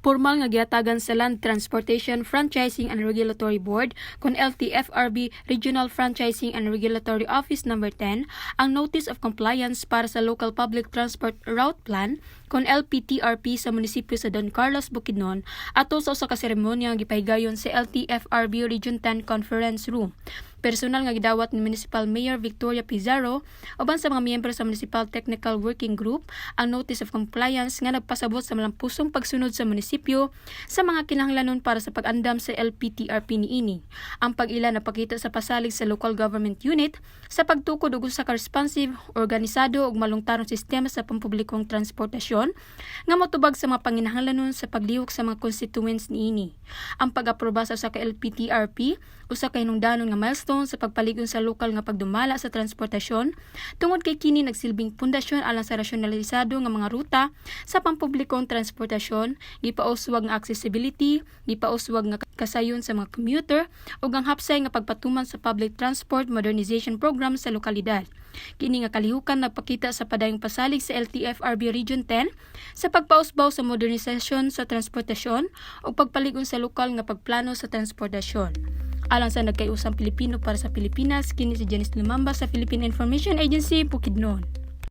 Formal nga gihatagan sa Land Transportation Franchising and Regulatory Board kon LTFRB Regional Franchising and Regulatory Office No. 10 ang Notice of Compliance para sa Local Public Transport Route Plan kon LPTRP sa munisipyo sa Don Carlos, Bukidnon ato sa usa ka seremonya nga gipahigayon sa LTFRB Region 10 Conference Room. Personal nga gidawat ni Municipal Mayor Victoria Pizarro uban sa mga miyembro sa Municipal Technical Working Group ang Notice of Compliance nga nagpasabot sa malampusong pagsunod sa munisipyo sa mga kinahanglanon para sa pag-andam sa LPTRP niini. Ang pag-ila napakita sa pasalig sa local government unit sa pagtukod og usa ka responsive, organisado ug malungtarong sistema sa pampublikong transportasyon nga motubag sa mga panginahanglanon sa paglihok sa mga constituents niini. Ang pag-aproba sa usa ka LPTRP usa ka hinungdanon nga milestone sa pagpaligon sa lokal nga pagdumala sa transportasyon tungod kay kini nagsilbing pundasyon alang sa rasyonalisado nga mga ruta sa pampublikong transportasyon, gipauswag nga accessibility, gipauswag nga kasayon sa mga commuter ug ang hapsay nga pagpatuman sa public transport modernization program sa lokalidad. Kini nga kalihukan nagpakita sa padayong pasalig sa LTFRB Region 10 sa pagpausbaw sa modernisasyon sa transportasyon ug pagpaligon sa lokal nga pagplano sa transportasyon. Alang sa nagkayusang Pilipino para sa Pilipinas, kini si Janice Lumamba sa Philippine Information Agency, Bukidnon.